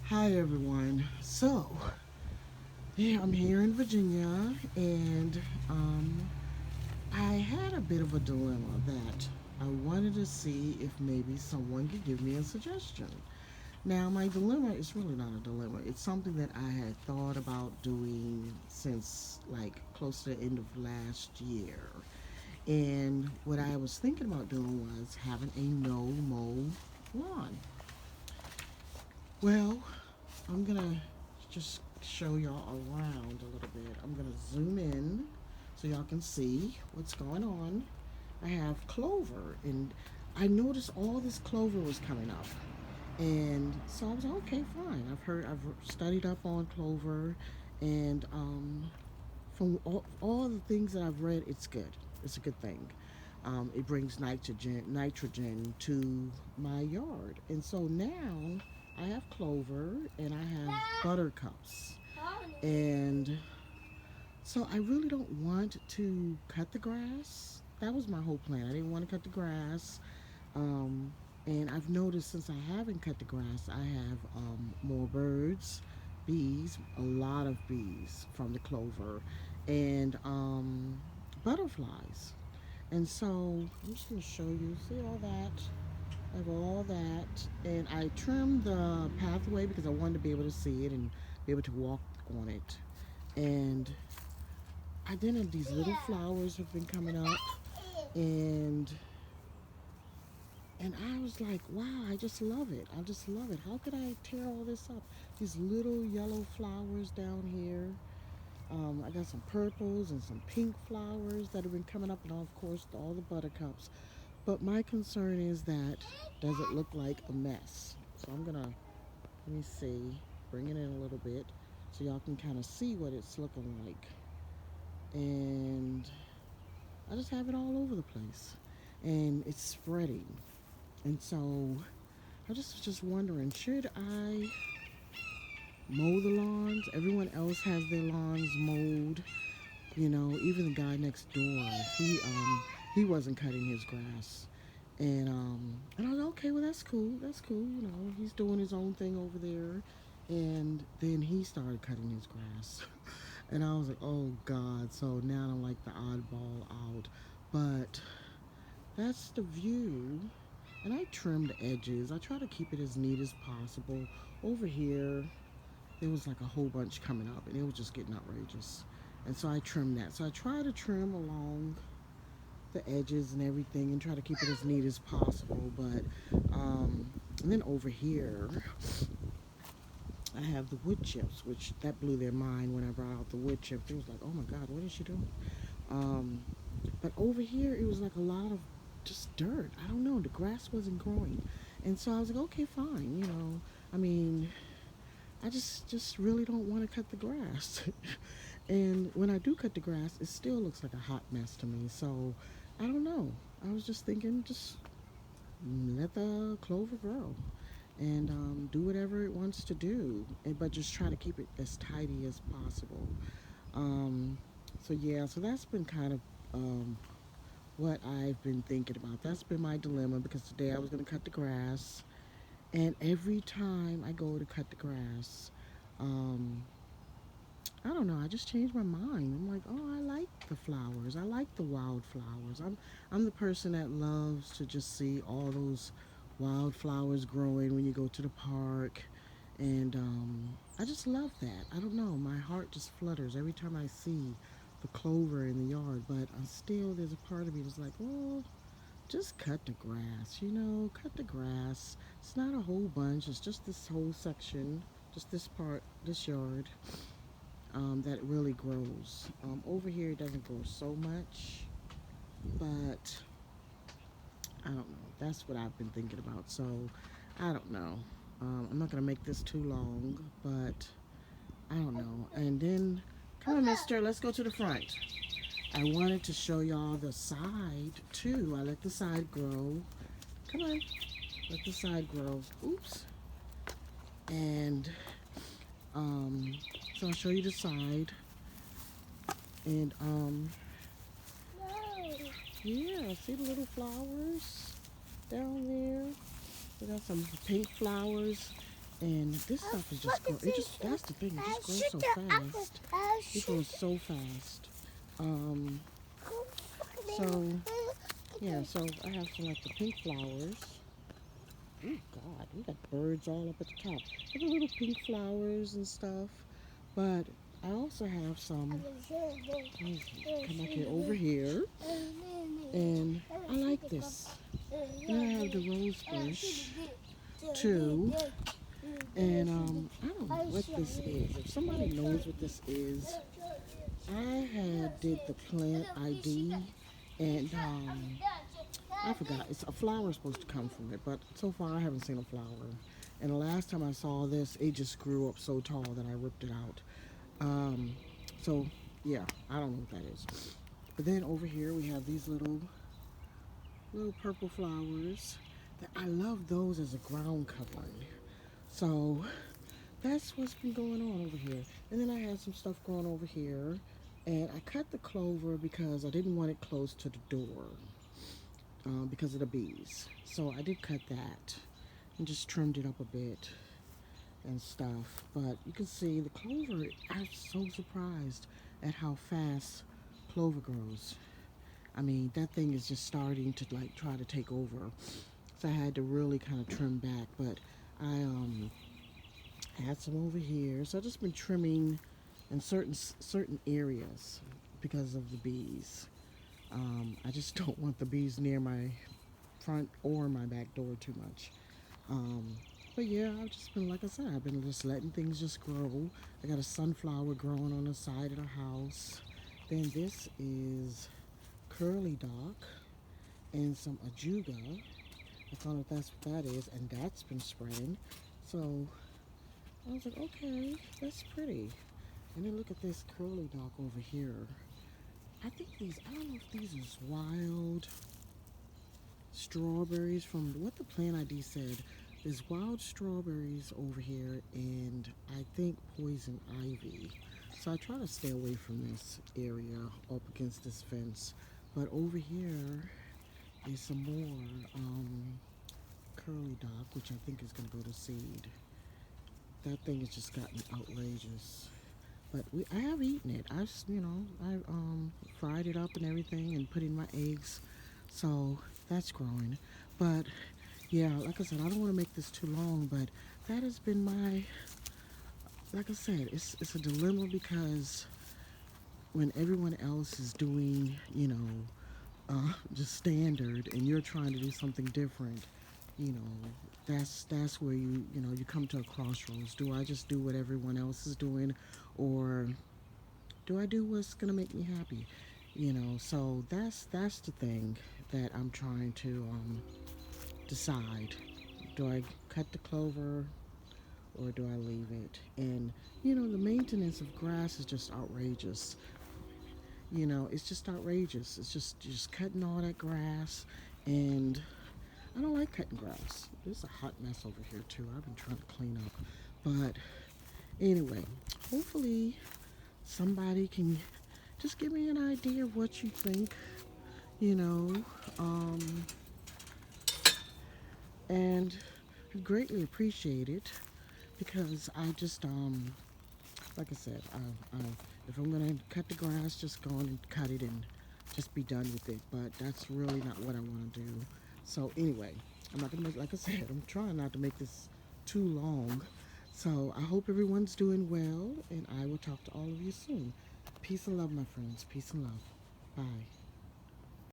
Hi everyone. Yeah, I'm here in Virginia, and I had a bit of a dilemma that I wanted to see if maybe someone could give me a suggestion. Now, my dilemma is really not a dilemma. It's something that I had thought about doing since like close to the end of last year. And what I was thinking about doing was having a no mow lawn. Well, I'm gonna just show y'all around a little bit. I'm gonna zoom in so y'all can see what's going on. I have clover, and I noticed all this clover was coming up, and so I was like, okay, fine. I've studied up on clover, and from all the things that I've read, it's good. It's a good thing. It brings nitrogen to my yard, and so now I have clover and I have buttercups, and so I really don't want to cut the grass. That was my whole plan. I didn't want to cut the grass. Um, and I've noticed since I haven't cut the grass, I have more birds, bees, a lot of bees from the clover, and butterflies. And so I'm just going to show you. See all that? I have all that. And I trimmed the pathway because I wanted to be able to see it and be able to walk on it. And I then have these little flowers have been coming up, and I was like, wow, I just love it. I just love it. How could I tear all this up? These little yellow flowers down here. I got some purples and some pink flowers that have been coming up, and of course all the buttercups. But my concern is that does it look like a mess? So I'm gonna let me see, bring it in a little bit so y'all can kind of see what it's looking like. And I just have it all over the place, and it's spreading. And so I just was just wondering, should I mow the lawns? Everyone else has their lawns mowed. You know, even the guy next door, he wasn't cutting his grass. And I was like, okay, well that's cool. That's cool. You know, he's doing his own thing over there. And then he started cutting his grass. And I was like, oh God. So now I'm like the oddball out. But that's the view. And I trim the edges. I try to keep it as neat as possible. Over here, there was like a whole bunch coming up, and it was just getting outrageous. And so I trimmed that. So I try to trim along the edges and everything and try to keep it as neat as possible. But and then over here, I have the wood chips, which that blew their mind when I brought out the wood chips. It was like, oh my God, what is she doing? Um, but over here, it was like a lot of just dirt. I don't know. The grass wasn't growing, and so I was like, okay, fine. You know, I mean, I just really don't want to cut the grass. And when I do cut the grass, it still looks like a hot mess to me. So I don't know. I was just thinking, just let the clover grow and do whatever it wants to do, but just try to keep it as tidy as possible. Um, so yeah, so that's been kind of what I've been thinking about. That's been my dilemma because today I was going to cut the grass, and every time I go to cut the grass, um, I don't know. I just changed my mind. I'm like, oh, I like the flowers. I like the wildflowers. I'm the person that loves to just see all those wildflowers growing when you go to the park, and I just love that. I don't know. My heart just flutters every time I see the clover in the yard. But still, there's a part of me that's like, well, just cut the grass. You know, cut the grass. It's not a whole bunch. It's just this whole section, just this part, this yard that really grows. Over here, it doesn't grow so much, but I don't know. That's what I've been thinking about. So I don't know. I'm not going to make this too long, but I don't know. And then, come on, mister, let's go to the front. I wanted to show y'all the side too. I let the side grow. Come on, let the side grow. Oops. And so I'll show you the side. And yeah, see the little flowers down there? We got some pink flowers. And this stuff is just grow. It just that's the thing. It just grows so fast. It grows so fast. Um, so yeah. So I have some like the pink flowers. Oh God, we got birds all up at the top. I got little pink flowers and stuff. But I also have some. Come back here over here, and I like this. And I have the rose bush too. And I don't know what this is. If somebody knows what this is, I had did the plant ID, and I forgot. It's a flower supposed to come from it, but so far I haven't seen a flower. And the last time I saw this, it just grew up so tall that I ripped it out. Um, so yeah, I don't know what that is. But then over here we have these little purple flowers. That I love those as a ground covering. So that's what's been going on over here. And then I had some stuff going over here. And I cut the clover because I didn't want it close to the door because of the bees. So I did cut that and just trimmed it up a bit and stuff. But you can see the clover, I'm so surprised at how fast clover grows. I mean, that thing is just starting to like try to take over. So I had to really kind of trim back. But I had some over here. So I've just been trimming in certain areas because of the bees. I just don't want the bees near my front or my back door too much. Um, but yeah, I've just been, like I said, I've been just letting things just grow. I got a sunflower growing on the side of the house. Then this is curly dock and some ajuga. I found out that's what that is, and that's been spreading. So I was like, okay, that's pretty. And then look at this curly dock over here. I think these, I don't know if these is wild strawberries from what the plant ID said. There's wild strawberries over here and I think poison ivy. So I try to stay away from this area up against this fence. But over here is some more curly dock, which I think is going to go to seed. That thing has just gotten outrageous. But I have eaten it. I fried it up and everything and put in my eggs. So that's growing. But yeah, like I said, I don't want to make this too long, but that has been my, like I said, it's a dilemma because when everyone else is doing, just standard and you're trying to do something different, you know, that's where you come to a crossroads. Do I just do what everyone else is doing, or do I do what's gonna make me happy? So that's the thing that I'm trying to decide. Do I cut the clover or do I leave it? And the maintenance of grass is just outrageous. It's just outrageous. It's just cutting all that grass, and I don't like cutting grass. There's a hot mess over here too. I've been trying to clean up, but anyway, hopefully somebody can just give me an idea of what you think. You know, um, and I greatly appreciate it because I just like I said, if I'm gonna cut the grass, just go on and cut it and just be done with it. But that's really not what I want to do. So anyway, I'm not gonna make, like I said, I'm trying not to make this too long. So I hope everyone's doing well, and I will talk to all of you soon. Peace and love, my friends. Peace and love. Bye.